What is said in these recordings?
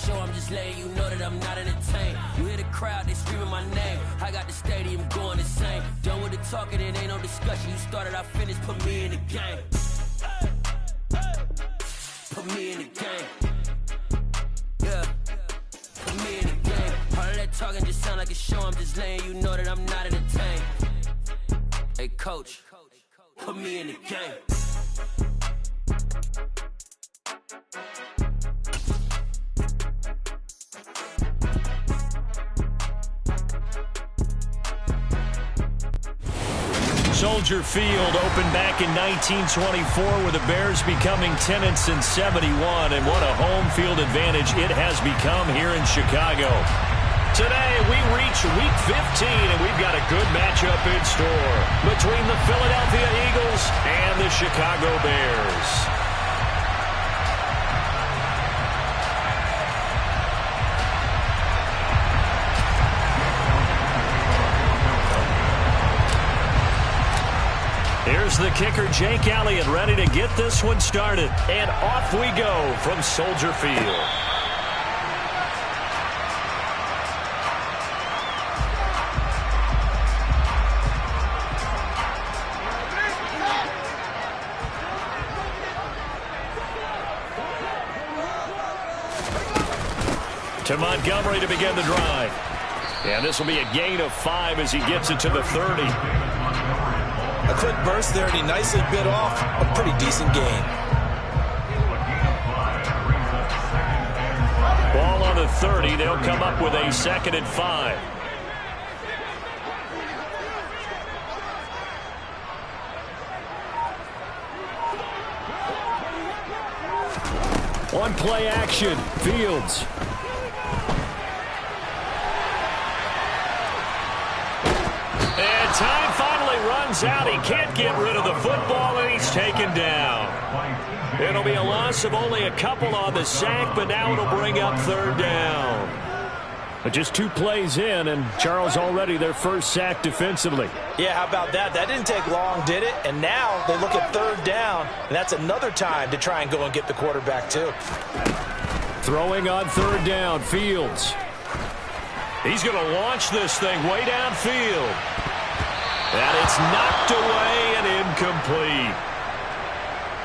show, I'm just letting you know that I'm not entertained. You hear the crowd, they screaming my name. I got the stadium going insane. Done with the talking, it ain't no discussion. You started, I finished, put me in the game. Put me in the game. Yeah. Put me in the game. All of that talking just sound like a show, I'm just letting you know that I'm not entertained. Hey, coach, put me in the game. Soldier Field opened back in 1924 with the Bears becoming 10-71, and what a home field advantage it has become here in Chicago. Today we reach Week 15, and we've got a good matchup in store between the Philadelphia Eagles and the Chicago Bears. Here's the kicker, Jake Elliott, ready to get this one started. And off we go from Soldier Field. To Montgomery to begin the drive. And this will be a gain of 5 as he gets it to the 30. A quick burst there, and he nicely bit off a pretty decent gain. Ball on the 30. They'll come up with a 2nd and 5. One play action. Fields. And time finally runs out. He can't get rid of the football, and he's taken down. It'll be a loss of only a couple on the sack, but now it'll bring up 3rd down. But just 2 plays in, and Charles already their first sack defensively. Yeah, how about that? That didn't take long, did it? And now they look at 3rd down, and that's another time to try and go and get the quarterback too. Throwing on 3rd down, Fields. He's going to launch this thing way downfield. And it's knocked away and incomplete.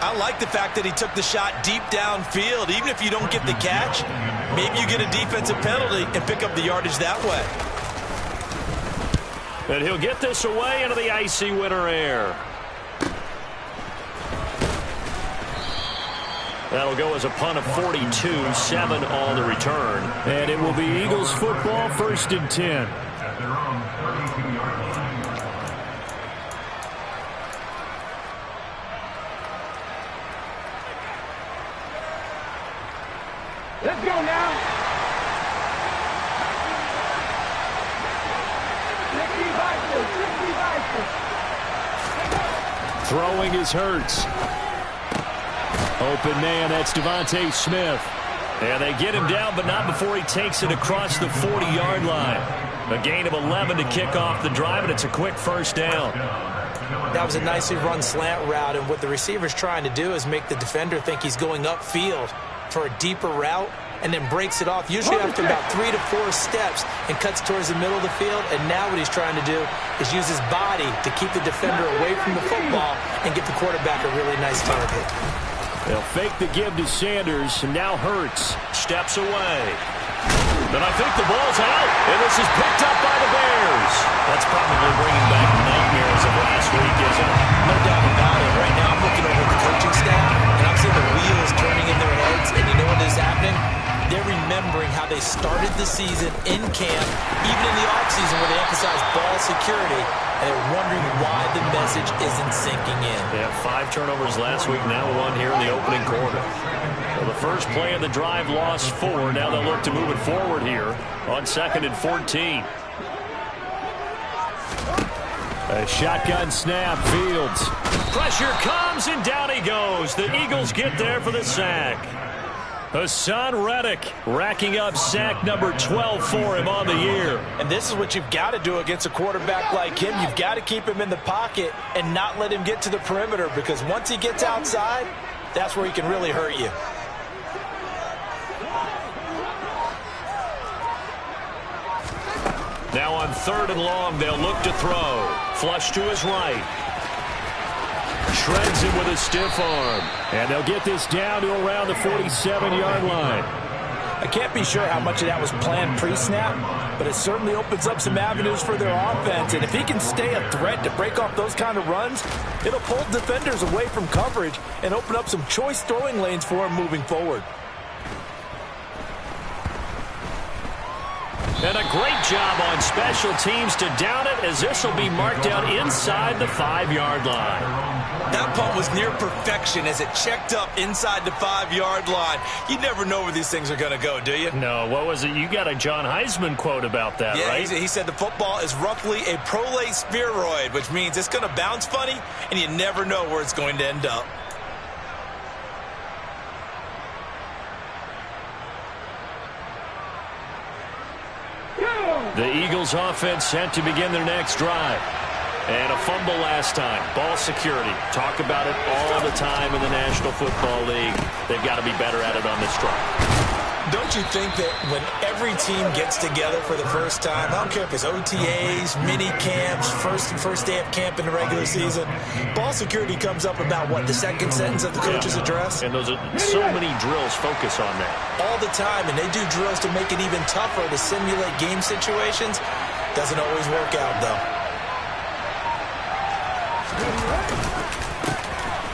I like the fact that he took the shot deep downfield. Even if you don't get the catch, maybe you get a defensive penalty and pick up the yardage that way. And he'll get this away into the icy winter air. That'll go as a punt of 42, 7 on the return. And it will be Eagles football, 1st and 10. Let's go now. Throwing is Hurts. Open man, that's Devontae Smith. And they get him down, but not before he takes it across the 40-yard line. A gain of 11 to kick off the drive, and it's a quick 1st down. That was a nicely run slant route, and what the receiver's trying to do is make the defender think he's going upfield for a deeper route, and then breaks it off, usually after about 3 to 4 steps, and cuts towards the middle of the field. And now what he's trying to do is use his body to keep the defender away from the football and get the quarterback a really nice target. They'll fake the give to Sanders, and now Hurts steps away. But I think the ball's out, and this is picked up by the Bears. That's probably bringing back nightmares of last week, isn't it? No doubt about it. Right now I'm looking over the coaching staff, and I'm seeing the wheels turning in their heads, and you know what is happening? They're remembering how they started the season in camp, even in the offseason where they emphasized ball security, and they're wondering why the message isn't sinking in. They had 5 turnovers last week, now 1 here in the opening quarter. Well, the first play of the drive lost 4. Now they'll look to move it forward here on 2nd and 14. A shotgun snap, Fields. Pressure comes, and down he goes. The Eagles get there for the sack. Hassan Reddick racking up sack number 12 for him on the year. And this is what you've got to do against a quarterback like him. You've got to keep him in the pocket and not let him get to the perimeter, because once he gets outside, that's where he can really hurt you. Now on 3rd and long, they'll look to throw. Flush to his right. Shreds him with a stiff arm. And they'll get this down to around the 47-yard line. I can't be sure how much of that was planned pre-snap, but it certainly opens up some avenues for their offense. And if he can stay a threat to break off those kind of runs, it'll pull defenders away from coverage and open up some choice throwing lanes for him moving forward. And a great job on special teams to down it, as this will be marked down inside the 5-yard line. That punt was near perfection as it checked up inside the 5-yard line. You never know where these things are going to go, do you? No, what was it? You got a John Heisman quote about that, right? He said the football is roughly a prolate spheroid, which means it's going to bounce funny, and you never know where it's going to end up. The Eagles offense set to begin their next drive. And a fumble last time. Ball security. Talk about it all the time in the National Football League. They've got to be better at it on this drive. Don't you think that when every team gets together for the first time, I don't care if it's OTAs, mini camps, first day of camp in the regular season, ball security comes up about, what, the second sentence of the coach's address? And those are so many drills focus on that. All the time, and they do drills to make it even tougher to simulate game situations. Doesn't always work out, though.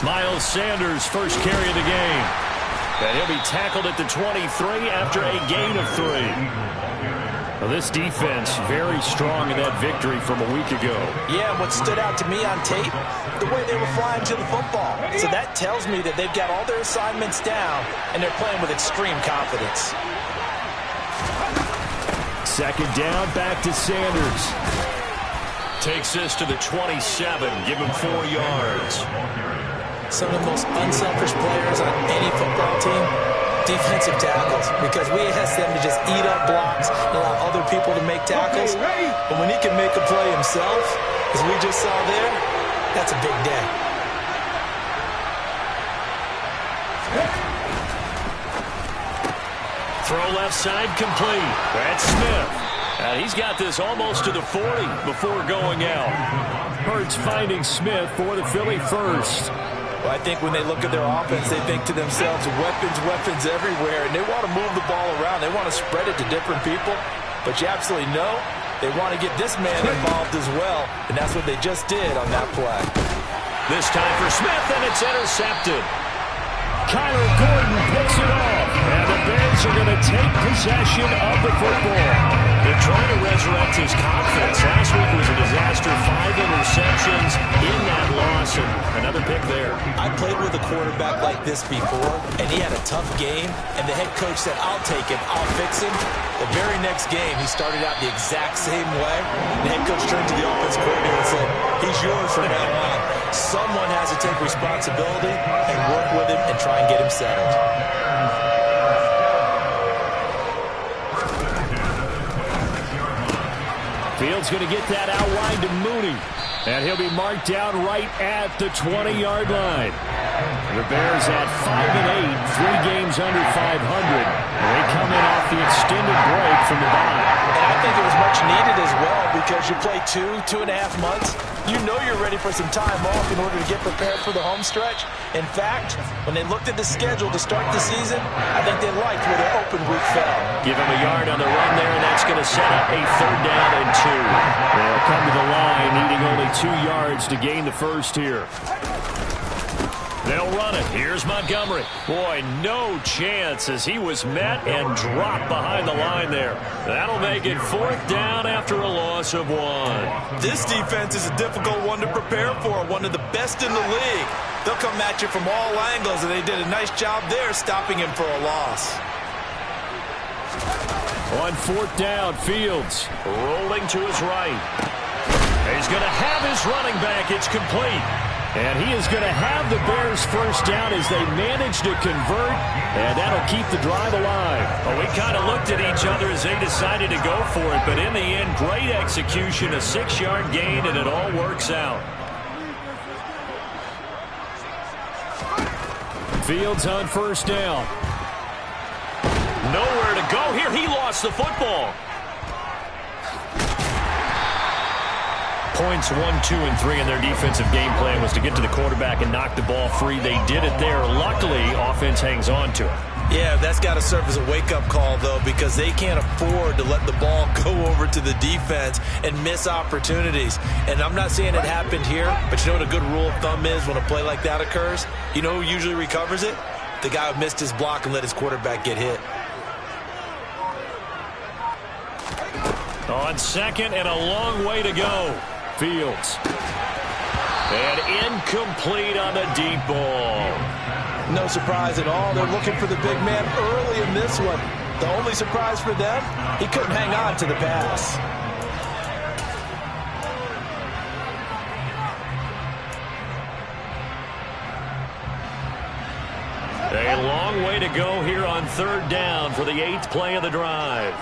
Miles Sanders, first carry of the game. And he'll be tackled at the 23 after a gain of 3. Well, this defense very strong in that victory from a week ago. Yeah, what stood out to me on tape, the way they were flying to the football. So that tells me that they've got all their assignments down, and they're playing with extreme confidence. Second down, back to Sanders. Takes this to the 27, give him 4 yards. Some of the most unselfish players on any football team, defensive tackles, because we ask them to just eat up blocks and allow other people to make tackles. But when he can make a play himself, as we just saw there, that's a big day. Throw left side complete. That's Smith. And he's got this almost to the 40 before going out. Hurts finding Smith for the Philly first. Well, I think when they look at their offense, they think to themselves, weapons everywhere, and they want to move the ball around. They want to spread it to different people, but you absolutely know they want to get this man involved as well, and that's what they just did on that play. This time for Smith, and it's intercepted. Kyler Gordon picks it off, and the Bears are going to take possession of the football. They're trying to resurrect his confidence. Last week was a disaster, 5 interceptions in that loss, and another pick there. I played with a quarterback like this before, and he had a tough game, and the head coach said, I'll take him, I'll fix him. The very next game, he started out the exact same way. The head coach turned to the offense coordinator and said, he's yours from now on. Someone has to take responsibility and work with him and try and get him settled. Fields going to get that out wide to Mooney. And he'll be marked down right at the 20-yard line. The Bears at 5-8, 3 games under 500. And they come in off the extended break from the bye. And I think it was much needed as well, because you play 2.5 months. You know you're ready for some time off in order to get prepared for the home stretch. In fact, when they looked at the schedule to start the season, I think they liked where their open week fell. Give him a yard on the run there, and that's going to set up a 3rd down and 2. They'll come to the line needing only 2 yards to gain the first here. They'll run it. Here's Montgomery. Boy, no chance as he was met and dropped behind the line there. That'll make it 4th down after a loss of 1. This defense is a difficult one to prepare for, one of the best in the league. They'll come at you from all angles, and they did a nice job there stopping him for a loss. On 4th down, Fields rolling to his right. He's going to have his running back. It's complete. And he is going to have the Bears first down as they manage to convert, and that'll keep the drive alive. Well, we kind of looked at each other as they decided to go for it, but in the end, great execution, a 6-yard gain, and it all works out. Fields on 1st down. Nowhere to go here. He lost the football. points 1, 2, and 3 in their defensive game plan was to get to the quarterback and knock the ball free. They did it there. Luckily, offense hangs on to it. Yeah, that's got to serve as a wake-up call, though, because they can't afford to let the ball go over to the defense and miss opportunities. And I'm not saying it happened here, but you know what a good rule of thumb is when a play like that occurs? You know who usually recovers it? The guy who missed his block and let his quarterback get hit. On second and a long way to go. Fields. And incomplete on the deep ball. No surprise at all. They're looking for the big man early in this one. The only surprise for them, he couldn't hang on to the pass. A long way to go here on third down for the 8th play of the drive.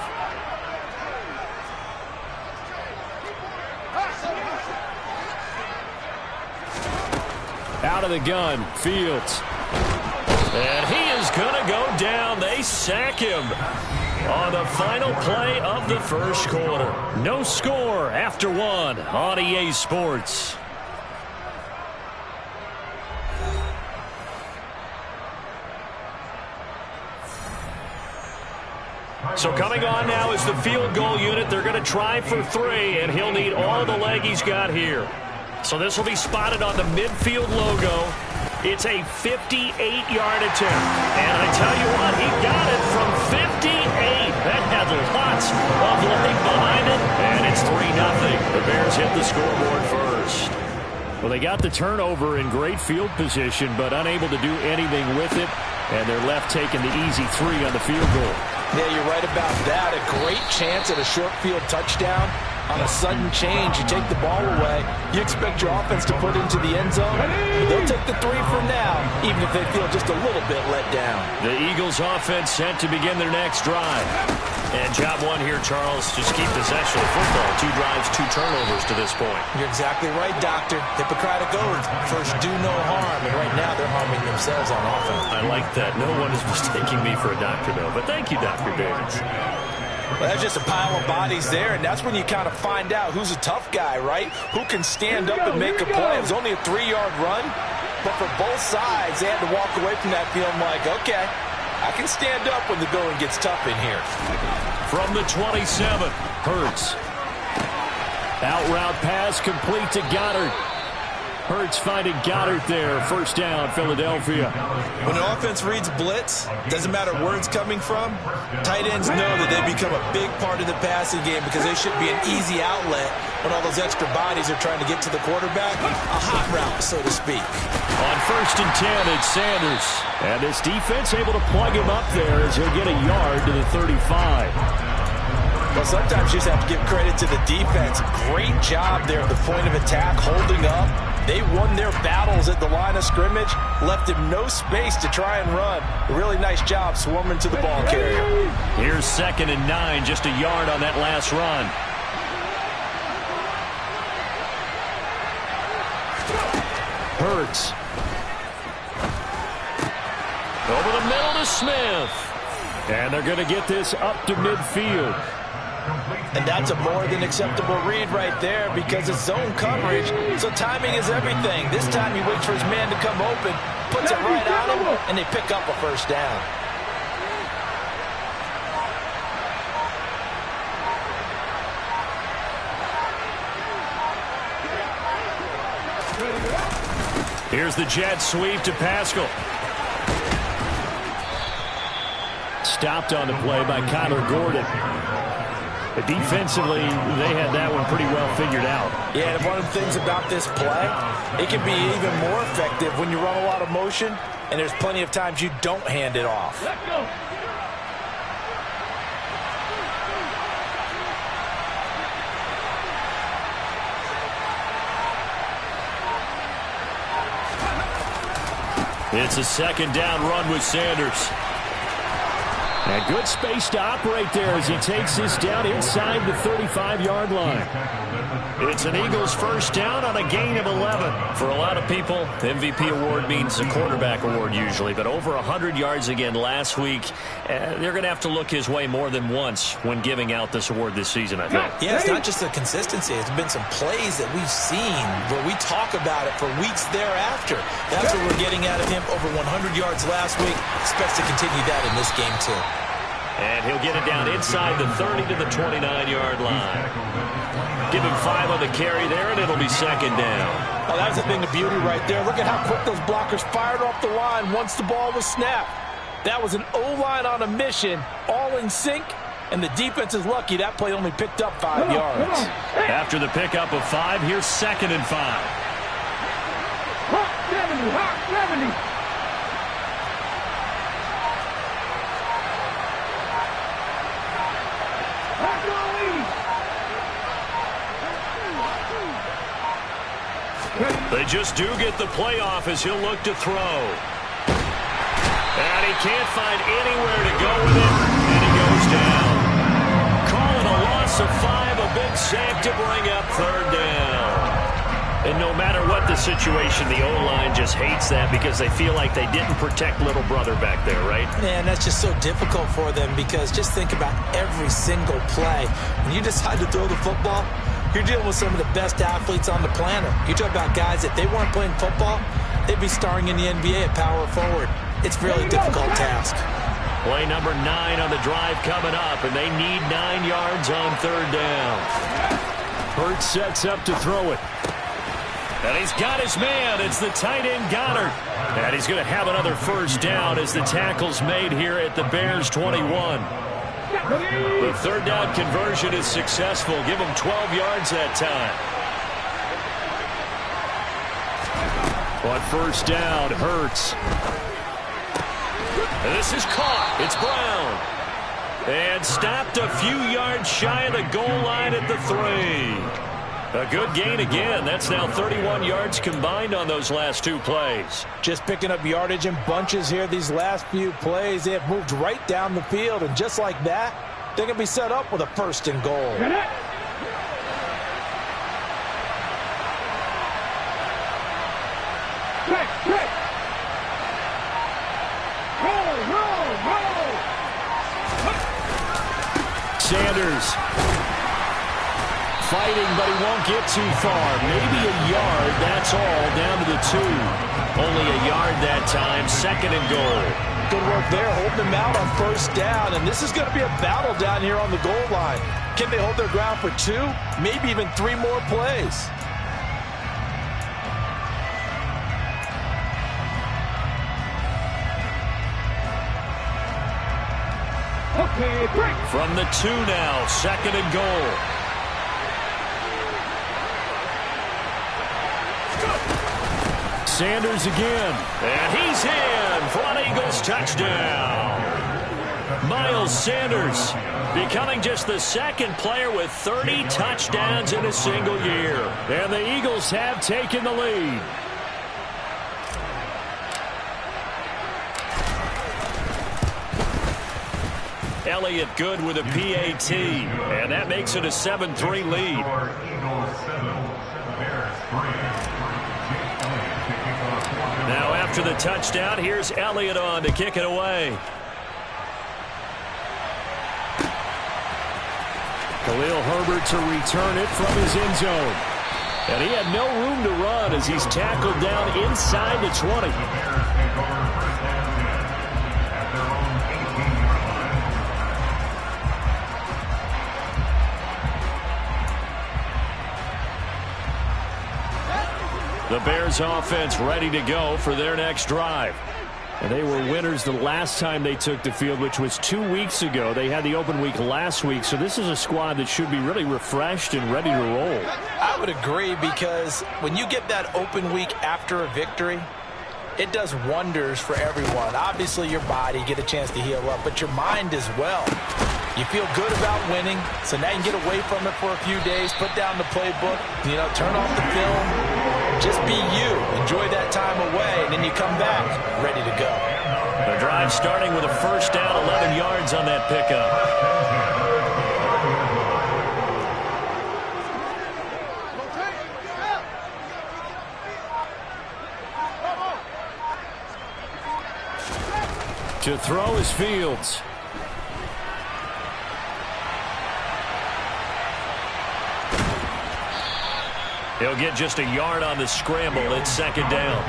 Out of the gun, Fields. And he is going to go down. They sack him on the final play of the first quarter. No score after 1 on EA Sports. So coming on now is the field goal unit. They're going to try for 3, and he'll need all the leg he's got here. So this will be spotted on the midfield logo. It's a 58-yard attempt. And I tell you what, he got it from 58. That had lots of leg behind it. And it's 3-0. The Bears hit the scoreboard first. Well, they got the turnover in great field position, but unable to do anything with it. And they're left taking the easy 3 on the field goal. Yeah, you're right about that. A great chance at a short field touchdown. On a sudden change, you take the ball away. You expect your offense to put into the end zone. They'll take the 3 for now, even if they feel just a little bit let down. The Eagles offense set to begin their next drive. And job 1 here, Charles, just keep possession of football. 2 drives, 2 turnovers to this point. You're exactly right, Doctor. Hippocratic oath. First, do no harm. And right now, they're harming themselves on offense. I like that. No one is mistaking me for a doctor, though. But thank you, Dr. Davis. Well, that's just a pile of bodies there, and that's when you kind of find out who's a tough guy, right? Who can stand up and make a play. It was only a 3-yard run, but for both sides, they had to walk away from that feeling like, okay, I can stand up when the going gets tough in here. From the 27, Hurts. Out route pass complete to Goddard. Hurts finding Goddard there. First down, Philadelphia. When an offense reads blitz, doesn't matter where it's coming from, tight ends know that they become a big part of the passing game because they should be an easy outlet when all those extra bodies are trying to get to the quarterback. A hot route, so to speak. On 1st and 10, it's Sanders. And this defense able to plug him up there as he'll get a yard to the 35. Well, sometimes you just have to give credit to the defense. Great job there at the point of attack, holding up. They won their battles at the line of scrimmage, left him no space to try and run. A really nice job swarming to the ball carrier. Here's 2nd and 9, just a yard on that last run. Hurts. Over the middle to Smith. And they're going to get this up to midfield. And that's a more than acceptable read right there because it's zone coverage, so timing is everything. This time he waits for his man to come open, puts it right on him, and they pick up a first down. Here's the jet sweep to Pascal. Stopped on the play by Kyler Gordon. But defensively, they had that one pretty well figured out. Yeah, and one of the things about this play, it can be even more effective when you run a lot of motion, and there's plenty of times you don't hand it off. Let's go. It's a 2nd down run with Sanders. And good space to operate there as he takes this down inside the 35-yard line. It's an Eagles first down on a gain of 11. For a lot of people, the MVP award means a quarterback award usually, but over 100 yards again last week. They're going to have to look his way more than once when giving out this award this season, I think. Yeah, it's not just the consistency. It's been some plays that we've seen where we talk about it for weeks thereafter. That's what we're getting out of him. Over 100 yards last week. Expects to continue that in this game, too. And he'll get it down inside the 30 to the 29-yard line. Give him 5 on the carry there, and it'll be second down. Oh, that's the thing of beauty right there. Look at how quick those blockers fired off the line once the ball was snapped. That was an O-line on a mission, all in sync, and the defense is lucky that play only picked up 5 yards. After the pickup of 5, here's second and 5. Hot 70. They just do get the play off as he'll look to throw. And he can't find anywhere to go with it, and he goes down. Call it a loss of 5, a big sack to bring up third down. And no matter what the situation, the O-line just hates that because they feel like they didn't protect little brother back there, right? Man, that's just so difficult for them because just think about every single play. When you decide to throw the football, you're dealing with some of the best athletes on the planet. You talk about guys, if they weren't playing football, they'd be starring in the NBA at power forward. It's a really difficult task. Play number 9 on the drive coming up, and they need 9 yards on third down. Hurts sets up to throw it. And he's got his man. It's the tight end Goddard. And he's going to have another first down as the tackle's made here at the Bears 21. The third down conversion is successful. Give him 12 yards that time. On first down, Hurts. And this is caught. It's Brown. And stopped a few yards shy of the goal line at the 3. A good gain again. That's now 31 yards combined on those last 2 plays. Just picking up yardage in bunches here these last few plays. They have moved right down the field, and just like that, they're going to be set up with a first and goal. Sanders fighting, but he won't get too far. Maybe a yard, that's all, down to the 2. Only a yard that time, second and goal. Good work there, holding them out on first down, and this is going to be a battle down here on the goal line. Can they hold their ground for 2, maybe even 3 more plays? Okay, break. From the 2 now, second and goal. Sanders again, and he's in for an Eagles touchdown. Miles Sanders becoming just the second player with 30 touchdowns in a single year. And the Eagles have taken the lead. Elliott good with a PAT, and that makes it a 7-3 lead. Now after the touchdown, here's Elliott on to kick it away. Khalil Herbert to return it from his end zone. And he had no room to run as he's tackled down inside the 20. The Bears offense ready to go for their next drive. And they were winners the last time they took the field, which was 2 weeks ago. They had the open week last week, so this is a squad that should be really refreshed and ready to roll. I would agree, because when you get that open week after a victory, it does wonders for everyone. Obviously, your body, get a chance to heal up, but your mind as well. You feel good about winning, so now you can get away from it for a few days, put down the playbook, turn off the film. Just be you. Enjoy that time away, and then you come back ready to go. The drive starting with a first down, 11 yards on that pickup. To throw is Fields. He'll get just a yard on the scramble. It's second down.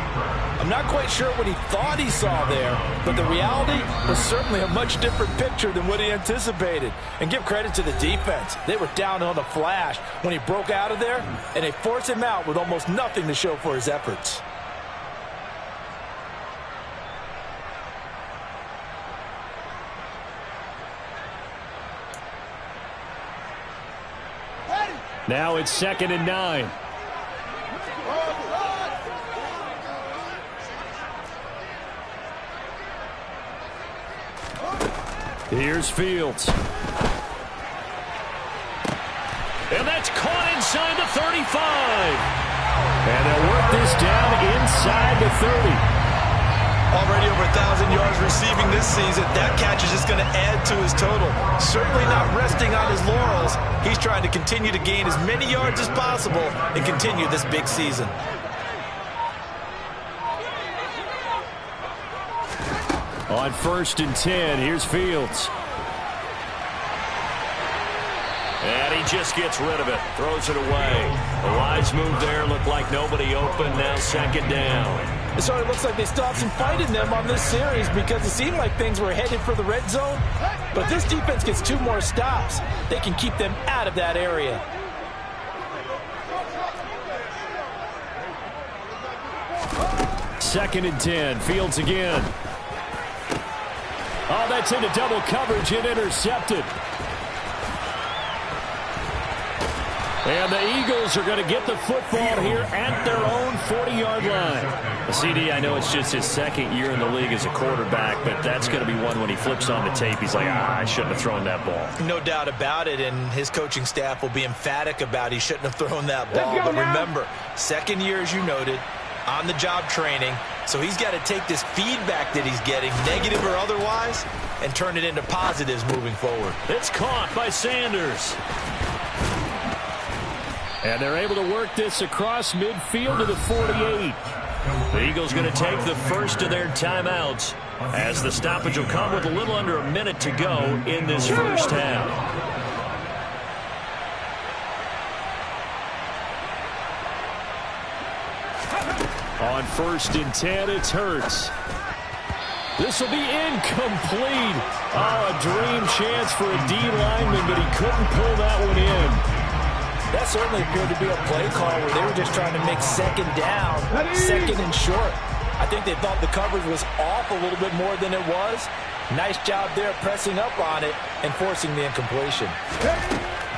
I'm not quite sure what he thought he saw there, but the reality was certainly a much different picture than what he anticipated. And give credit to the defense. They were down on the flash when he broke out of there, and they forced him out with almost nothing to show for his efforts. Now it's 2nd and 9. Here's Fields. And that's caught inside the 35. And they'll work this down inside the 30. Already over 1,000 yards receiving this season. That catch is just going to add to his total. Certainly not resting on his laurels. He's trying to continue to gain as many yards as possible and continue this big season. On 1st and 10, here's Fields. And he just gets rid of it. Throws it away. A wise move there. Looked like nobody open. Now 2nd down. It sort of looks like they still have some fight in them on this series because it seemed like things were headed for the red zone. But this defense gets 2 more stops. They can keep them out of that area. Second and 10. Fields again. Oh, that's into double coverage and intercepted. And the Eagles are going to get the football here at their own 40-yard line. CD, I know it's just his 2nd year in the league as a quarterback, but that's going to be one when he flips on the tape, he's like, I shouldn't have thrown that ball. No doubt about it, and his coaching staff will be emphatic about he shouldn't have thrown that ball. But remember, 2nd year, as you noted, on-the-job training, so he's got to take this feedback that he's getting, negative or otherwise, and turn it into positives moving forward. It's caught by Sanders. And they're able to work this across midfield to the 48. The Eagles going to take the first of their timeouts as the stoppage will come with a little under a minute to go in this first half. On 1st and 10, it's Hurts. This will be incomplete. Oh, a dream chance for a D lineman, but he couldn't pull that one in. That certainly appeared to be a play call where they were just trying to make 2nd down, 2nd and short. I think they thought the coverage was off a little bit more than it was. Nice job there pressing up on it and forcing the incompletion.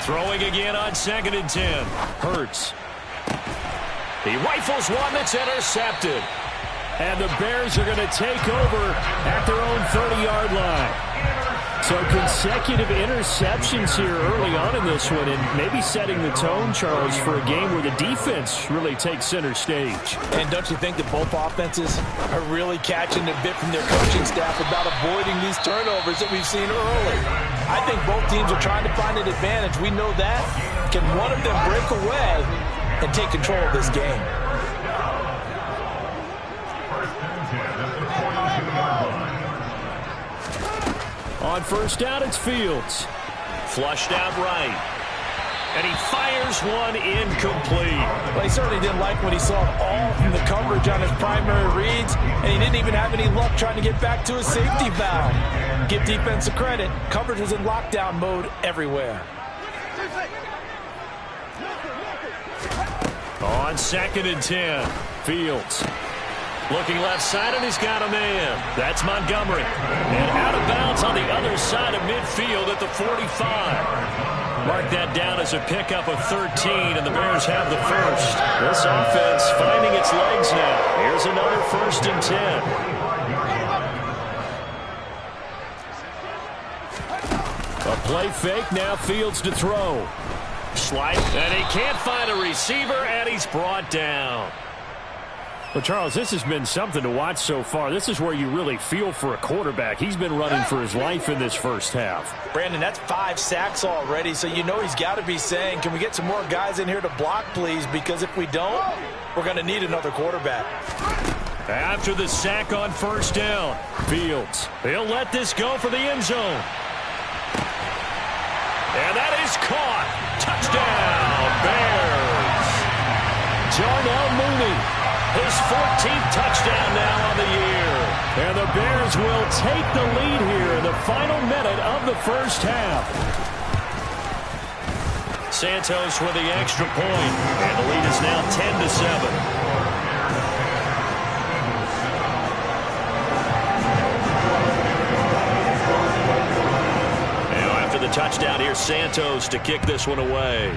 Throwing again on 2nd and 10. Hurts. He rifles one that's intercepted. And the Bears are going to take over at their own 30-yard line. So consecutive interceptions here early on in this one, and maybe setting the tone, Charles, for a game where the defense really takes center stage. And don't you think that both offenses are really catching a bit from their coaching staff about avoiding these turnovers that we've seen early? I think both teams are trying to find an advantage. We know that. Can one of them break away and take control of this game? On 1st down, it's Fields. Flushed out right. And he fires one incomplete. Well, he certainly didn't like what he saw all from the coverage on his primary reads, and he didn't even have any luck trying to get back to his safety valve. Give defense a credit. Coverage was in lockdown mode everywhere. On 2nd and 10, Fields. Looking left side, and he's got a man. That's Montgomery. And out of bounds on the other side of midfield at the 45. Mark that down as a pickup of 13, and the Bears have the first. This offense finding its legs now. Here's another 1st and 10. A play fake, now Fields to throw. Slide, and he can't find a receiver, and he's brought down. Well, Charles, this has been something to watch so far. This is where you really feel for a quarterback. He's been running for his life in this first half. Brandon, that's 5 sacks already, so you know he's got to be saying, can we get some more guys in here to block, please? Because if we don't, we're going to need another quarterback. After the sack on first down, Fields, he'll let this go for the end zone. And that is caught. Touchdown, Bears. Darnell Mooney, his 14th touchdown now on the year. And the Bears will take the lead here in the final minute of the first half. Santos with the extra point, and the lead is now 10-7. The touchdown here, Santos to kick this one away.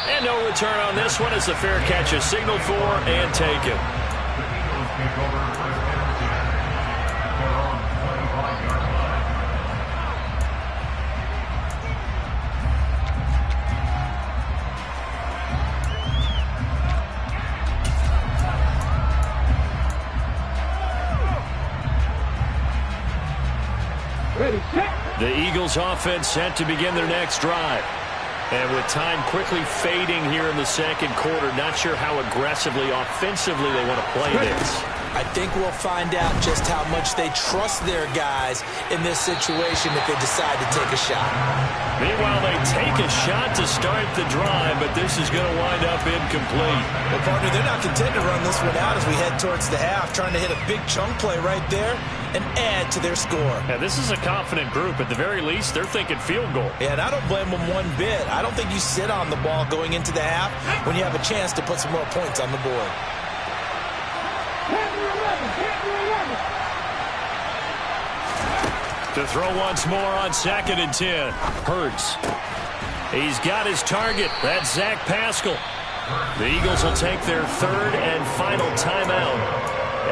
And no return on this one as the fair catch is signaled for and taken. The Eagles offense set to begin their next drive. And with time quickly fading here in the second quarter, not sure how aggressively, offensively they want to play this. I think we'll find out just how much they trust their guys in this situation if they decide to take a shot. Meanwhile, they take a shot to start the drive, but this is going to wind up incomplete. Well, partner, they're not content to run this one out as we head towards the half, trying to hit a big chunk play right there and add to their score. Yeah, this is a confident group. At the very least, they're thinking field goal. Yeah, and I don't blame them one bit. I don't think you sit on the ball going into the half when you have a chance to put some more points on the board. To throw once more on 2nd and 10. Hurts. He's got his target. That's Zach Pascal. The Eagles will take their 3rd and final timeout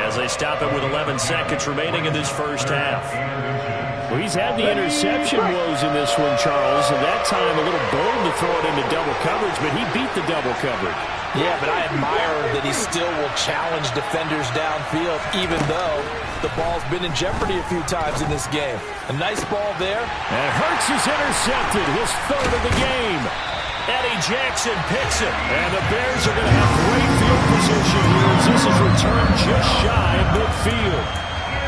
as they stop it with 11 seconds remaining in this first half. Well, he's had the interception woes in this one, Charles, and that time a little bold to throw it into double coverage, but he beat the double coverage. Yeah, but I admire that he still will challenge defenders downfield, even though the ball's been in jeopardy a few times in this game. A nice ball there. And Hurts is intercepted, his 3rd of the game. Eddie Jackson picks it, and the Bears are going to have great field position here as this is returned just shy of midfield.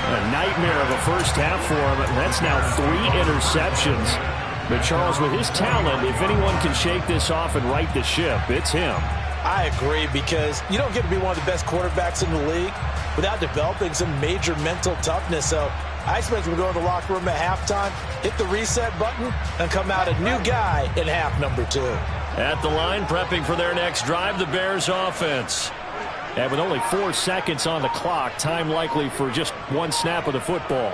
A nightmare of a first half for him. That's now 3 interceptions. But Charles, with his talent, if anyone can shake this off and right the ship, it's him. I agree, because you don't get to be one of the best quarterbacks in the league without developing some major mental toughness. So I expect him to go in the locker room at halftime, hit the reset button, and come out a new guy in half number 2. At the line, prepping for their next drive, the Bears offense. And with only 4 seconds on the clock, time likely for just 1 snap of the football.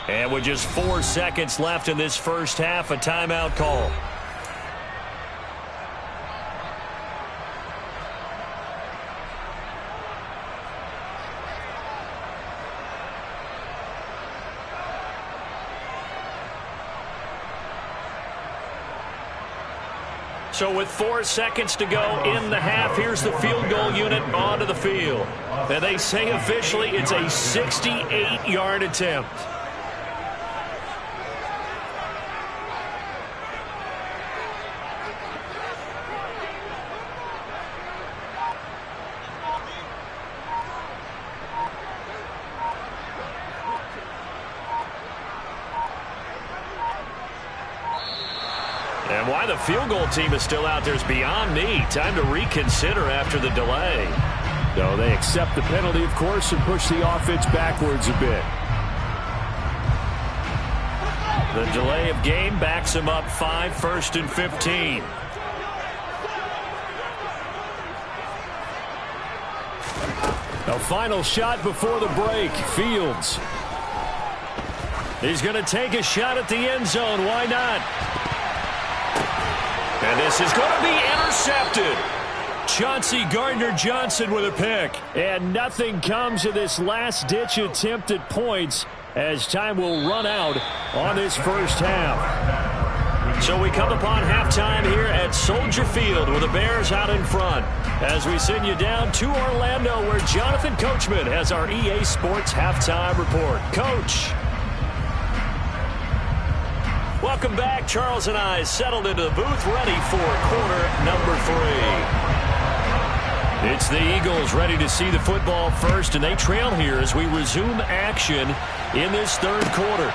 And with just 4 seconds left in this first half, a timeout call. So with 4 seconds to go in the half, here's the field goal unit onto the field. And they say officially it's a 68-yard attempt. And why the field goal team is still out there is beyond me. Time to reconsider after the delay. No, they accept the penalty, of course, and push the offense backwards a bit. The delay of game backs him up 5, 1st and 15. A final shot before the break. Fields. He's going to take a shot at the end zone. Why not? And this is going to be intercepted. Chauncey Gardner-Johnson with a pick. And nothing comes of this last-ditch attempt at points as time will run out on this first half. So we come upon halftime here at Soldier Field with the Bears out in front. As we send you down to Orlando where Jonathan Coachman has our EA Sports halftime report. Coach. Welcome back. Charles and I settled into the booth ready for quarter number 3. It's the Eagles ready to see the football first, and they trail here as we resume action in this third quarter.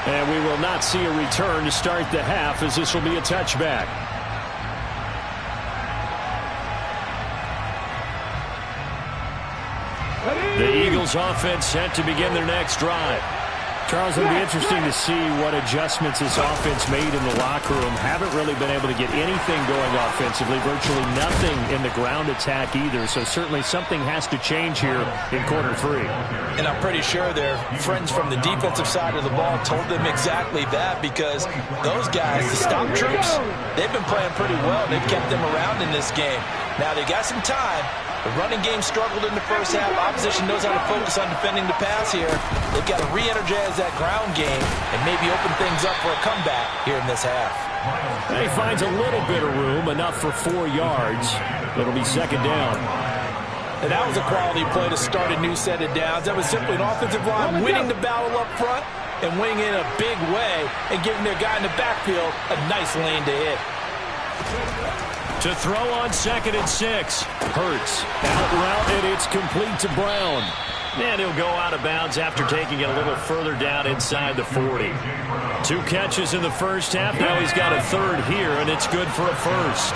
And we will not see a return to start the half, as this will be a touchback. The Eagles offense set to begin their next drive. Charles, it'll be interesting to see what adjustments this offense made in the locker room. Haven't really been able to get anything going offensively, virtually nothing in the ground attack either. So certainly something has to change here in quarter 3. And I'm pretty sure their friends from the defensive side of the ball told them exactly that, because those guys, the stop troops, they've been playing pretty well. They've kept them around in this game. Now they got some time. The running game struggled in the first half. Opposition knows how to focus on defending the pass here. They've got to re-energize that ground game and maybe open things up for a comeback here in this half. And he finds a little bit of room, enough for 4 yards. It'll be second down. And that was a quality play to start a new set of downs. That was simply an offensive line winning the battle up front and winning in a big way and giving their guy in the backfield a nice lane to hit. To throw on 2nd and 6. Hurts. Out route, and it's complete to Brown. And he'll go out of bounds after taking it a little further down inside the 40. 2 catches in the first half. Now he's got a third here, and it's good for a first.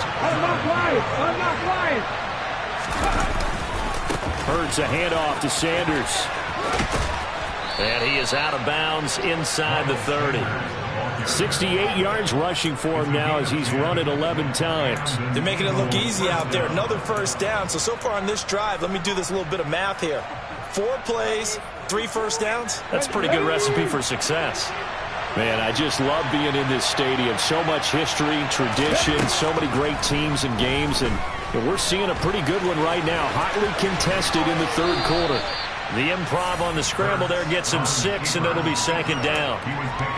Hurts a handoff to Sanders. And he is out of bounds inside the 30. 68 yards rushing for him now as he's run it 11 times. They're making it look easy out there. Another first down. So far on this drive, let me do this little bit of math here. 4 plays, 3 first downs. That's a pretty good recipe for success. Man, I just love being in this stadium. So much history, tradition, so many great teams and games. And we're seeing a pretty good one right now. Hotly contested in the third quarter. The improv on the scramble there gets him 6, and it'll be second down.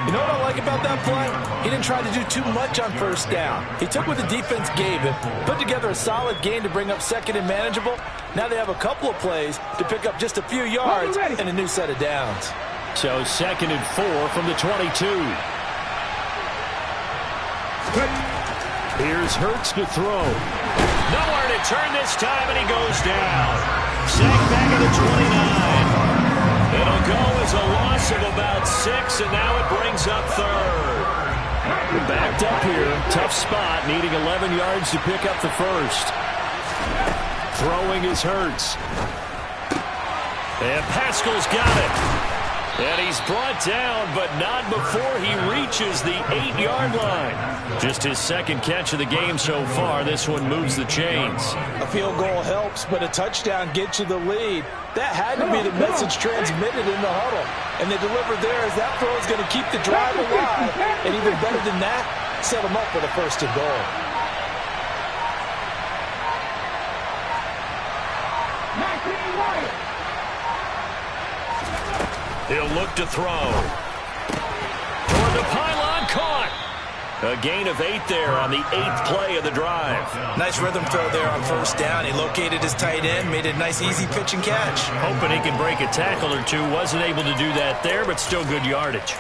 You know what I like about that play? He didn't try to do too much on first down. He took what the defense gave him, put together a solid game to bring up second and manageable. Now they have a couple of plays to pick up just a few yards and a new set of downs. So 2nd and 4 from the 22. Here's Hurts to throw. Nowhere to turn this time, and he goes down. Sacked back at the 29. It'll go as a loss of about 6, and now it brings up 3rd. We're backed up here. Tough spot, needing 11 yards to pick up the first. Throwing is Hurts. And Pascal's got it. And he's brought down, but not before he reaches the 8-yard line. Just his 2nd catch of the game so far. This one moves the chains. A field goal helps, but a touchdown gets you the lead. That had to be the message transmitted in the huddle. And they delivered there as that throw is going to keep the drive alive. And even better than that, set them up for the 1st and goal. He'll look to throw. Toward the pylon, caught. A gain of 8 there on the 8th play of the drive. Nice rhythm throw there on first down. He located his tight end, made a nice easy pitch and catch. Hoping he can break a tackle or two. Wasn't able to do that there, but still good yardage.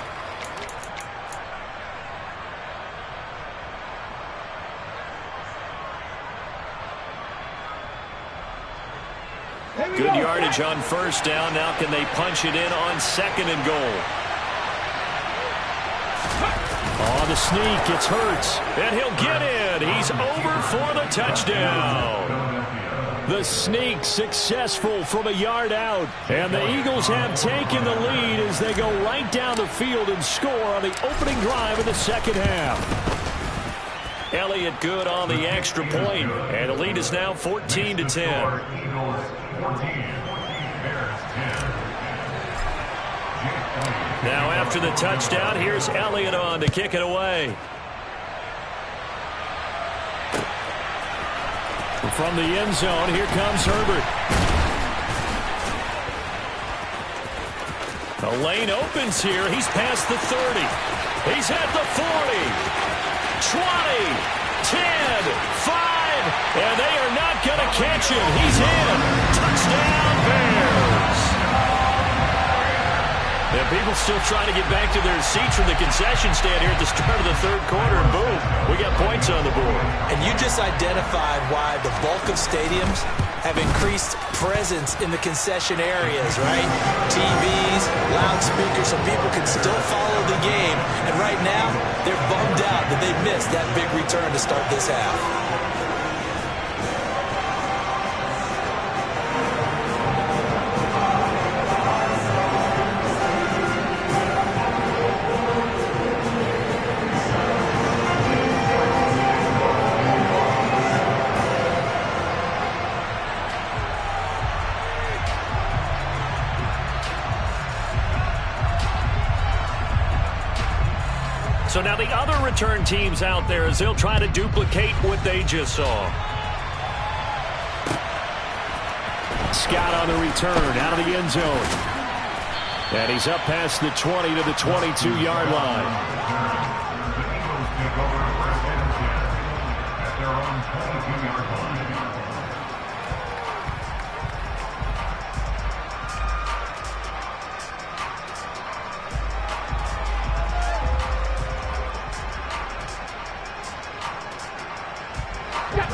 Good yardage on first down. Now can they punch it in on 2nd and goal? On the sneak, it's Hurts, and he'll get in. He's over for the touchdown. The sneak successful from a yard out, and the Eagles have taken the lead as they go right down the field and score on the opening drive of the second half. Elliott good on the extra point, and the lead is now 14-10. Now after the touchdown, here's Elliott on to kick it away. From the end zone, here comes Herbert. The lane opens here. He's past the 30. He's at the 40, 20, 10, 5, and they are not going to catch him. He's in. Touchdown, Bears. And people still trying to get back to their seats from the concession stand here at the start of the third quarter, and boom, we got points on the board. And you just identified why the bulk of stadiums have increased presence in the concession areas, right? TVs, loudspeakers, so people can still follow the game. And right now, they're bummed out that they missed that big return to start this half. So now the other return teams out there as they'll try to duplicate what they just saw. Scott on the return out of the end zone. And he's up past the 20 to the 22-yard line.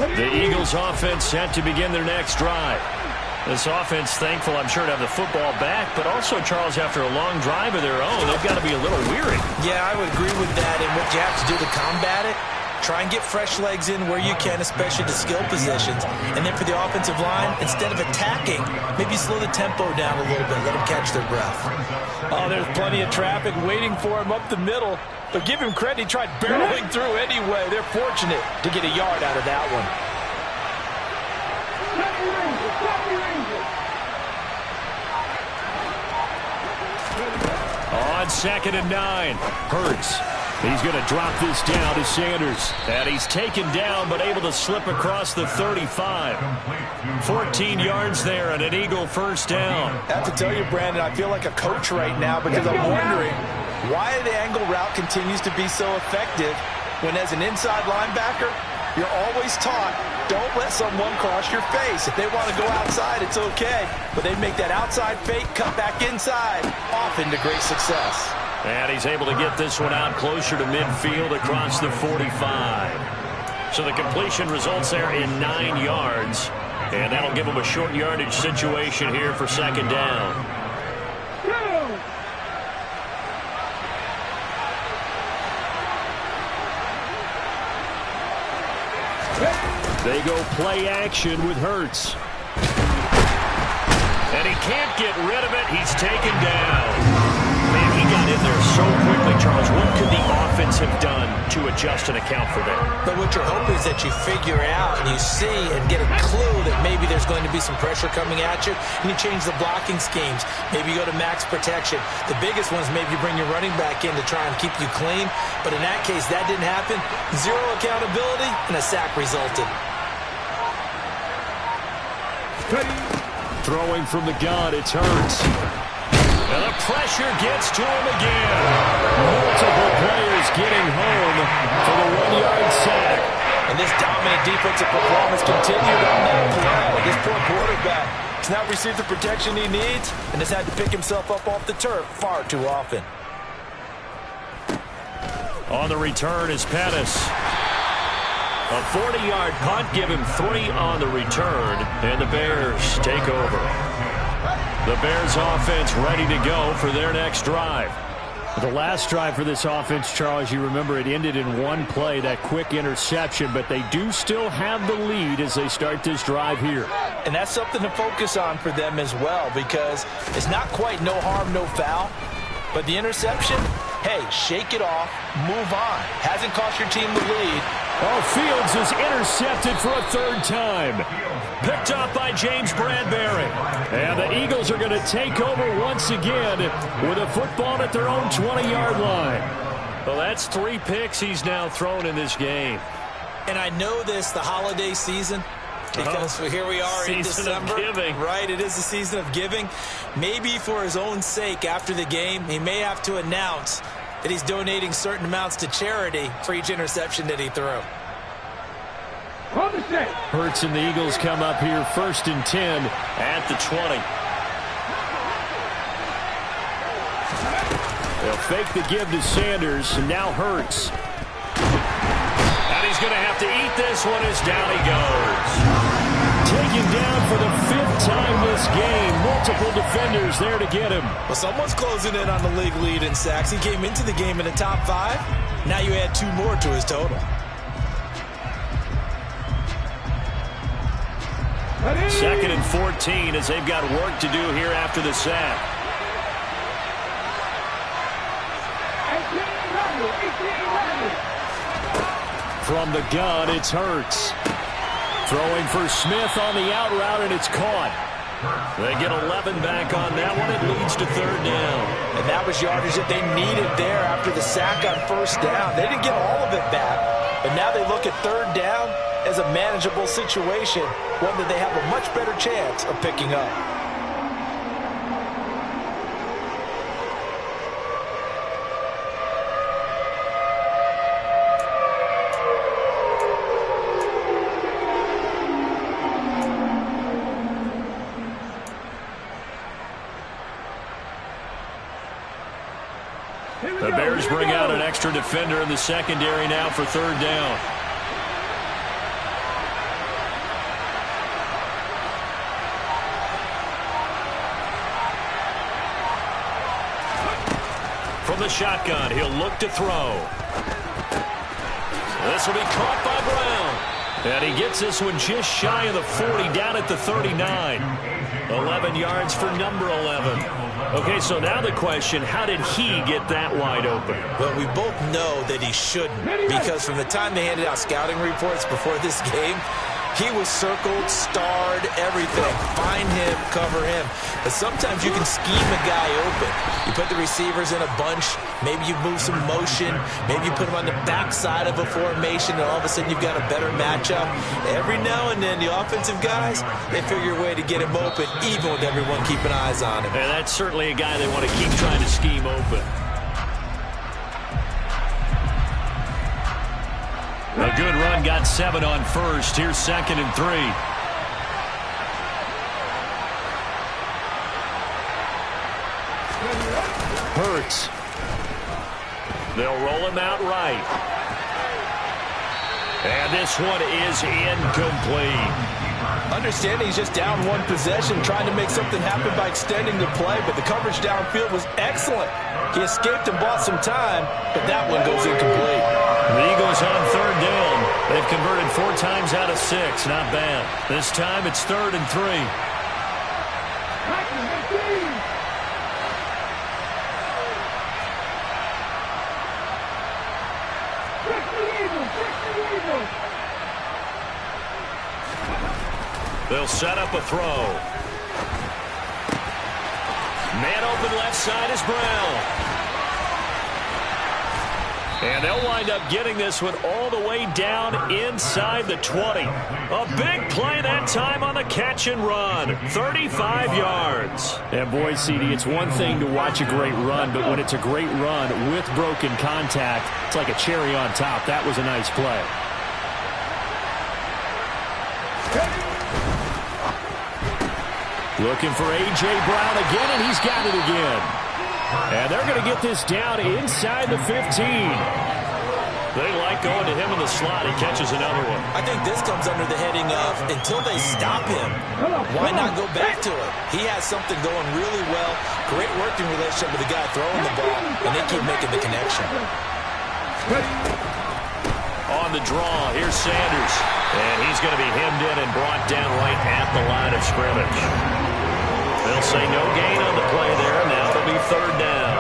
The Eagles offense set to begin their next drive. This offense thankful, I'm sure, to have the football back, but also, Charles, after a long drive of their own, they've got to be a little weary. Yeah, I would agree with that. And what you have to do to combat it, try and get fresh legs in where you can, especially the skill positions. And then for the offensive line, instead of attacking, maybe slow the tempo down a little bit, let them catch their breath. Oh, there's plenty of traffic waiting for him up the middle. But give him credit, he tried barreling through anyway. They're fortunate to get a yard out of that one. On 2nd and 9, Hurts. He's going to drop this down to Sanders. And he's taken down but able to slip across the 35. 14 yards there and an Eagle first down. I have to tell you, Brandon, I feel like a coach right now because I'm wondering why the angle route continues to be so effective when as an inside linebacker, you're always taught, don't let someone cross your face. If they want to go outside, it's okay. But they make that outside fake, cut back inside, often to great success. And he's able to get this one out closer to midfield across the 45. So the completion results there in 9 yards. And that'll give him a short yardage situation here for 2nd down. They go play action with Hurts. And he can't get rid of it. He's taken down. Man, he got in there so quickly, Charles. What could the offense have done to adjust and account for that? But what you're hoping is that you figure out and you see and get a clue that maybe there's going to be some pressure coming at you, and you change the blocking schemes. Maybe you go to max protection. The biggest one is maybe you bring your running back in to try and keep you clean. But in that case, that didn't happen. Zero accountability, and a sack resulted. Throwing from the gun, it's Hurts. And the pressure gets to him again. Multiple players getting home for the 1-yard sack. And this dominant defensive performance continued on that play. This poor quarterback has not received the protection he needs and has had to pick himself up off the turf far too often. On the return is Pettis. A 40-yard punt, give him 3 on the return, and the Bears take over. The Bears offense ready to go for their next drive. The last drive for this offense, Charles, you remember it ended in one play, that quick interception, but they do still have the lead as they start this drive here. And that's something to focus on for them as well, because it's not quite no harm, no foul, but the interception, hey, shake it off, move on. Hasn't cost your team the lead. Oh, Fields is intercepted for a 3rd time. Picked up by James Bradbury. And the Eagles are going to take over once again with a football at their own 20-yard line. Well, that's 3 picks he's now thrown in this game. And I know this, the holiday season, because here we are in December. Season of giving. Right, it is the season of giving. Maybe for his own sake after the game, he may have to announce that he's donating certain amounts to charity for each interception that he threw. Hurts and the Eagles come up here 1st and 10 at the 20. They'll fake the give to Sanders, and now Hurts. And he's going to have to eat this one as down he goes. Taken down for the 5th time this game. Multiple defenders there to get him. Well, someone's closing in on the league lead in sacks. He came into the game in the top 5. Now you add 2 more to his total. 2nd and 14 as they've got work to do here after the sack. From the gun, it's Hurts. Throwing for Smith on the out route, and it's caught. They get 11 back on that one. It leads to 3rd down. And that was yardage that they needed there after the sack on 1st down. They didn't get all of it back, but now they look at 3rd down as a manageable situation, one that they have a much better chance of picking up. The Bears bring out an extra defender in the secondary now for 3rd down. From the shotgun, he'll look to throw. This will be caught by Brown. And he gets this one just shy of the 40, down at the 39. 11 yards for number 11. Okay, so now the question, how did he get that wide open? Well, we both know that he shouldn't, because from the time they handed out scouting reports before this game, he was circled, starred, everything. Find him, cover him. But sometimes you can scheme a guy open. You put the receivers in a bunch. Maybe you move some motion. Maybe you put them on the backside of a formation, and all of a sudden you've got a better matchup. Every now and then, the offensive guys, they figure a way to get him open, even with everyone keeping eyes on him. And that's certainly a guy they want to keep trying to scheme open. A good run, got 7 on 1st. Here's 2nd and 3. Hurts. They'll roll him out right. And this one is incomplete. Understanding he's just down 1 possession, trying to make something happen by extending the play, but the coverage downfield was excellent. He escaped and bought some time, but that one goes incomplete. The Eagles on 3rd down. They've converted 4 times out of 6. Not bad. This time it's 3rd and 3. They'll set up a throw. Man open left side is Brown. And they'll wind up getting this one all the way down inside the 20. A big play that time on the catch and run. 35 yards. And boy, CD, it's one thing to watch a great run, but when it's a great run with broken contact, it's like a cherry on top. That was a nice play. Looking for A.J. Brown again, and he's got it again. And they're going to get this down inside the 15. They like going to him in the slot. He catches another one. I think this comes under the heading of, until they stop him, why not go back to it? He has something going really well. Great working relationship with the guy throwing the ball, and they keep making the connection. On the draw, here's Sanders. And he's going to be hemmed in and brought down right at the line of scrimmage. They'll say no gain on the play there. Now it'll be 3rd down.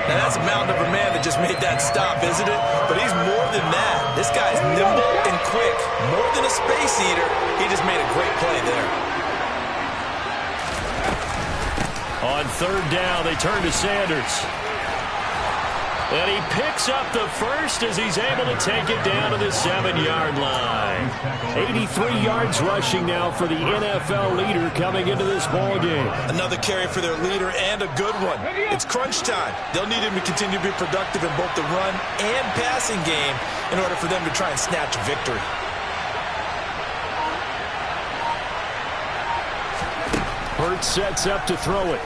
Now that's a mountain of a man that just made that stop, isn't it? But he's more than that. This guy's nimble and quick. More than a space eater. He just made a great play there. On 3rd down, they turn to Sanders. And he picks up the first as he's able to take it down to the 7-yard line. 83 yards rushing now for the NFL leader coming into this ball game. Another carry for their leader and a good one. It's crunch time. They'll need him to continue to be productive in both the run and passing game in order for them to try and snatch a victory. Hurts sets up to throw it.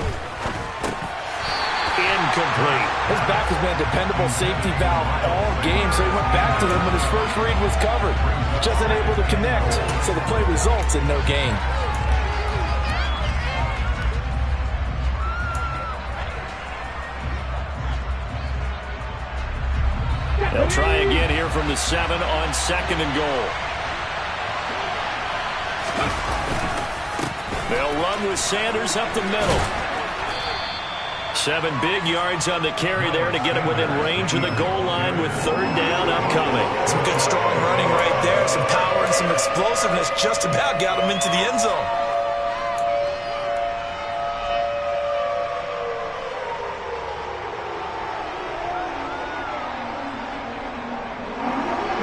Incomplete. His back has been a dependable safety valve all game, so he went back to them when his first read was covered. Just unable to connect, so the play results in no gain. They'll try again here from the 7 on 2nd and goal. They'll run with Sanders up the middle. 7 big yards on the carry there to get him within range of the goal line with 3rd down upcoming. Some good strong running right there. Some power and some explosiveness just about got him into the end zone.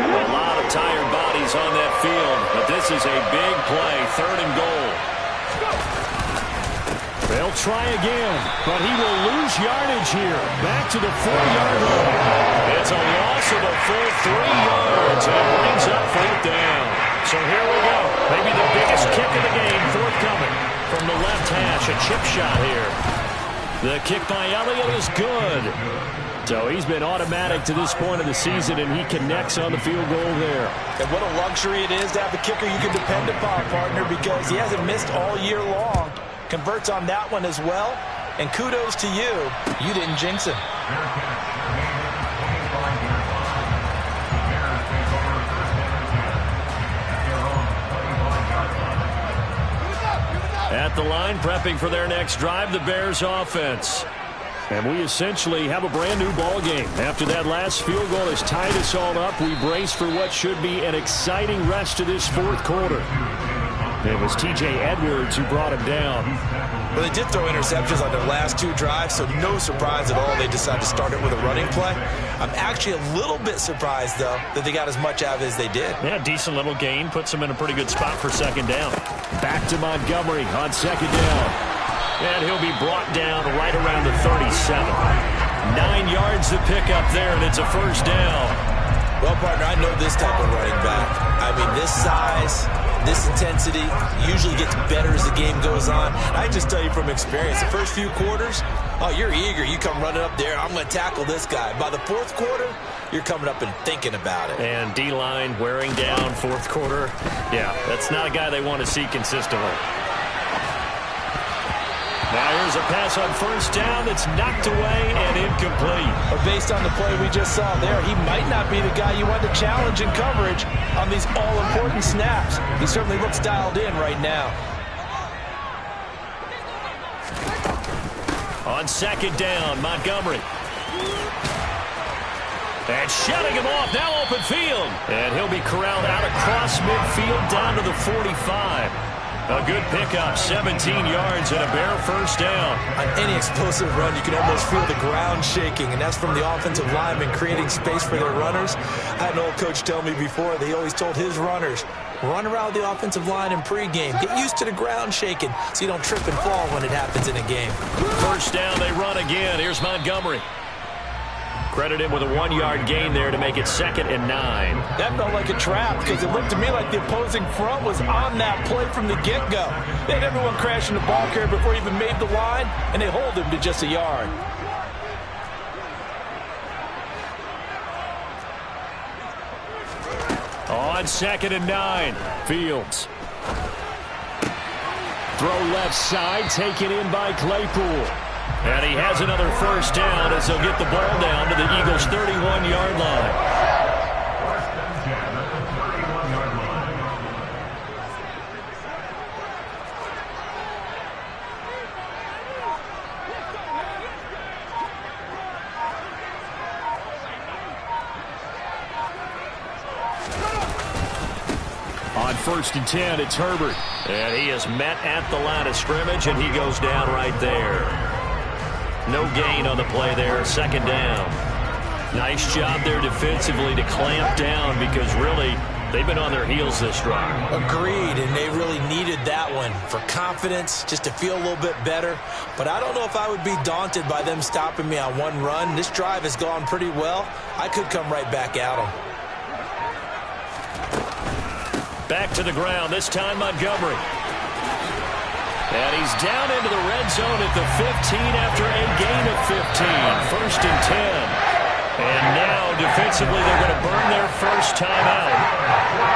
A lot of tired bodies on that field, but this is a big play. 3rd and goal. They'll try again, but he will lose yardage here. Back to the 4-yard line. It's a loss of a full 3 yards, and it brings up 4th down. So here we go. Maybe the biggest kick of the game forthcoming from the left hash. A chip shot here. The kick by Elliott is good. So he's been automatic to this point of the season, and he connects on the field goal there. And what a luxury it is to have a kicker you can depend upon, partner, because he hasn't missed all year long. Converts on that one as well, and kudos to you. You didn't jinx him. At the line, prepping for their next drive, the Bears offense. And we essentially have a brand-new ball game. After that last field goal has tied us all up, we brace for what should be an exciting rest of this 4th quarter. It was T.J. Edwards who brought him down. Well, they did throw interceptions on their last 2 drives, so no surprise at all they decided to start it with a running play. I'm actually a little bit surprised, though, that they got as much out of it as they did. Yeah, decent little gain. Puts them in a pretty good spot for 2nd down. Back to Montgomery on 2nd down. And he'll be brought down right around the 37. 9 yards to pick up there, and it's a 1st down. Well, partner, I know this type of running back. I mean, this size, this intensity usually gets better as the game goes on. I just tell you from experience, the first few quarters, oh, you're eager. You come running up there, I'm going to tackle this guy. By the 4th quarter, you're coming up and thinking about it. And D-line wearing down 4th quarter. Yeah, that's not a guy they want to see consistently. Now here's a pass on 1st down that's knocked away and incomplete. But based on the play we just saw there, he might not be the guy you want to challenge in coverage on these all-important snaps. He certainly looks dialed in right now. On 2nd down, Montgomery. And shutting him off, now open field. And he'll be corralled out across midfield down to the 45. A good pickup, 17 yards and a Bear 1st down. On any explosive run, you can almost feel the ground shaking, and that's from the offensive linemen creating space for their runners. I had an old coach tell me before, they always told his runners, run around the offensive line in pregame. Get used to the ground shaking so you don't trip and fall when it happens in a game. 1st down, they run again. Here's Montgomery. Credit him with a 1-yard gain there to make it 2nd and 9. That felt like a trap because it looked to me like the opposing front was on that play from the get-go. They had everyone crashing the ball carrier before he even made the line, and they hold him to just a yard. On 2nd and 9, Fields. Throw left side, taken in by Claypool. And he has another 1st down as he'll get the ball down to the Eagles' 31-yard line. On 1st and 10, it's Herbert. And he is met at the line of scrimmage, and he goes down right there. No gain on the play there, 2nd down. Nice job there defensively to clamp down because really they've been on their heels this drive. Agreed, and they really needed that one for confidence, just to feel a little bit better. But I don't know if I would be daunted by them stopping me on one run. This drive has gone pretty well. I could come right back at them. Back to the ground, this time Montgomery. And he's down into the red zone at the 15 after a gain of 15. 1st and 10. And now, defensively, they're going to burn their first timeout.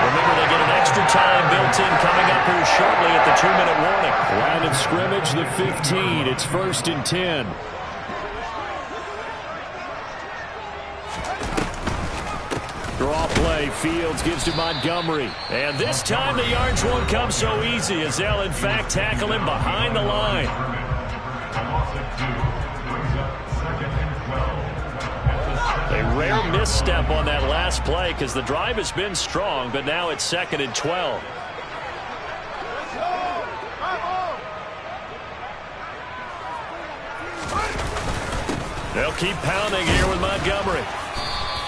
Remember, they get an extra time built in coming up here shortly at the 2-minute warning. Line of scrimmage, the 15. It's 1st and 10. Draw play. Fields gives to Montgomery. And this time the yards won't come so easy as they'll, in fact, tackle him behind the line. A rare misstep on that last play because the drive has been strong, but now it's 2nd and 12. They'll keep pounding here with Montgomery.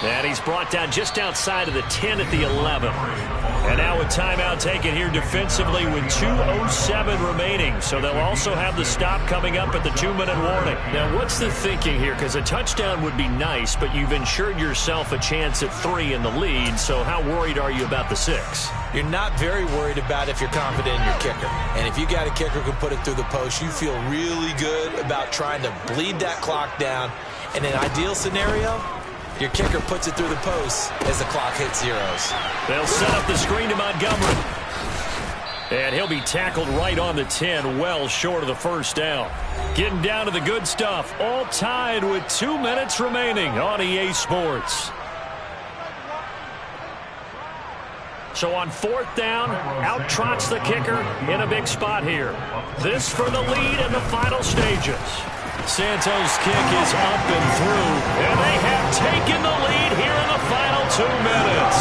And he's brought down just outside of the 10 at the 11. And now a timeout taken here defensively with 2:07 remaining. So they'll also have the stop coming up at the 2-minute warning. Now, what's the thinking here? Because a touchdown would be nice, but you've ensured yourself a chance at 3 in the lead. So how worried are you about the 6? You're not very worried about if you're confident in your kicker. And if you got a kicker who can put it through the post, you feel really good about trying to bleed that clock down. In an ideal scenario, your kicker puts it through the post as the clock hits zeros. They'll set up the screen to Montgomery. And he'll be tackled right on the 10, well short of the first down. Getting down to the good stuff, all tied with 2 minutes remaining on EA Sports. So on 4th down, out trots the kicker in a big spot here. This for the lead in the final stages. Santos' kick is up and through, and they have taken the lead here in the final 2 minutes.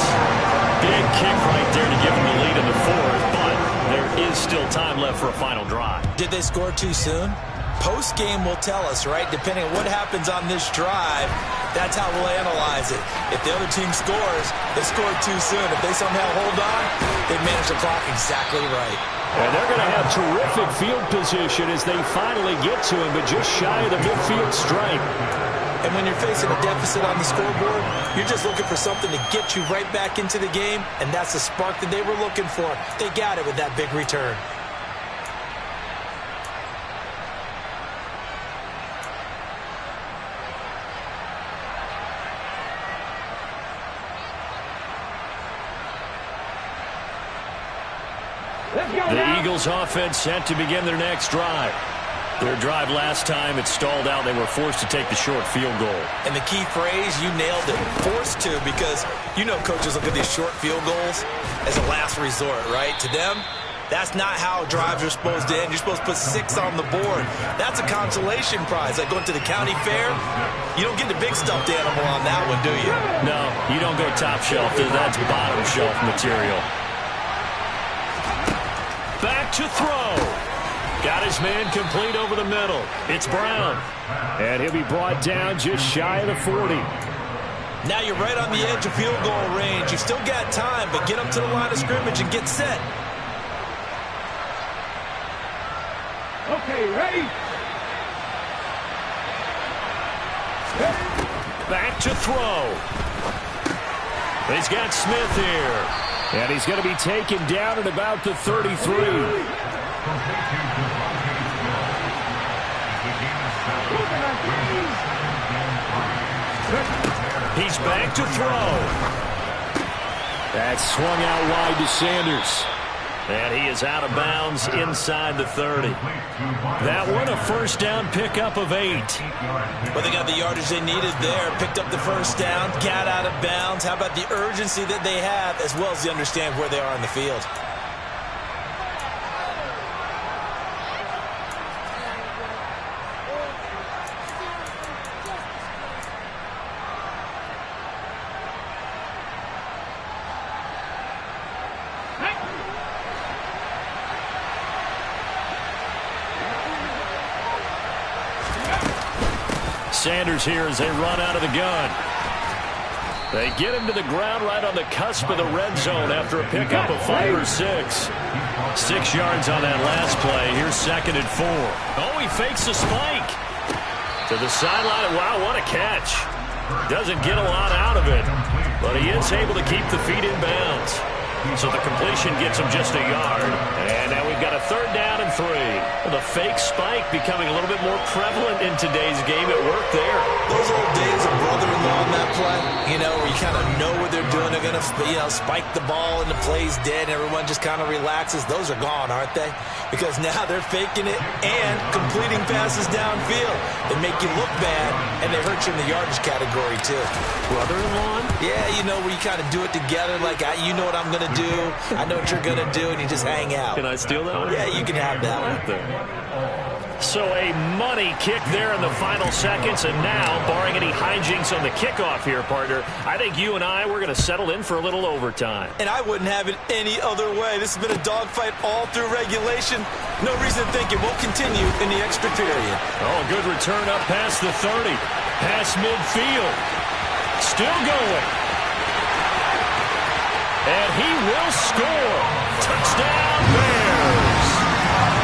Big kick right there to give them the lead in the 4th, but there is still time left for a final drive. Did they score too soon? Post-game will tell us, right? Depending on what happens on this drive, that's how we'll analyze it. If the other team scores, they scored too soon. If they somehow hold on, they manage the clock exactly right. And they're going to have terrific field position as they finally get to him, but just shy of the midfield stripe. And when you're facing a deficit on the scoreboard, you're just looking for something to get you right back into the game, and that's the spark that they were looking for. They got it with that big return. The Eagles offense set to begin their next drive. Their drive last time, it stalled out. They were forced to take the short field goal. And the key phrase, you nailed it, forced to, because you know coaches look at these short field goals as a last resort, right? To them, that's not how drives are supposed to end. You're supposed to put 6 on the board. That's a consolation prize. Like going to the county fair, you don't get the big stuffed animal on that one, do you? No, you don't go top shelf. That's bottom shelf material. Back to throw. Got his man complete over the middle. It's Brown. And he'll be brought down just shy of the 40. Now you're right on the edge of field goal range. You've still got time, but get up to the line of scrimmage and get set. Okay, ready? Back to throw. He's got Smith here. And he's going to be taken down at about the 33. He's back to throw. That swung out wide to Sanders. And he is out of bounds inside the 30. That one, a first down pickup of 8. Well, they got the yardage they needed there. Picked up the first down, got out of bounds. How about the urgency that they have, as well as they understand where they are on the field? Sanders here as they run out of the gun. They get him to the ground right on the cusp of the red zone after a pickup of 5 or 6. 6 yards on that last play. Here's 2nd and 4. Oh, he fakes a spike. To the sideline. Wow, what a catch. Doesn't get a lot out of it, but he is able to keep the feet in bounds. So the completion gets him just a yard. And now we've got a 3rd down and 3. The fake spike becoming a little bit more prevalent in today's game. It worked there. Those old days of brother-in-law on that play, where you kind of know what they're doing. They're going to, spike the ball and the play's dead and everyone just kind of relaxes. Those are gone, aren't they? Because now they're faking it and completing passes downfield. They make you look bad, and they hurt you in the yardage category, too. Brother-in-law? Yeah, where you kind of do it together. Like, you know what I'm going to do. I know what you're going to do, and you just hang out. Can I steal that one? Yeah, you can have that one. So a money kick there in the final seconds, and now, barring any hijinks on the kickoff here, partner, I think you and we're going to settle in for a little overtime. And I wouldn't have it any other way. This has been a dogfight all through regulation. No reason to think it won't continue in the extra period. Oh, good return up past the 30. Past midfield. Still going. And he will score. Touchdown, Bears.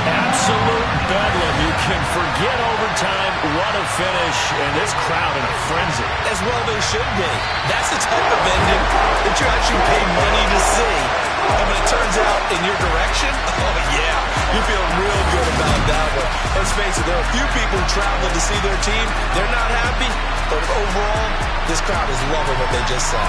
Absolute bedlam. You can forget overtime. What a finish. And this crowd in a frenzy. As well they should be. That's the type of ending that you actually pay money to see. And when it turns out in your direction, oh yeah, you feel real good about that one. Let's face it, there are a few people who travel to see their team. They're not happy, but overall, this crowd is loving what they just saw.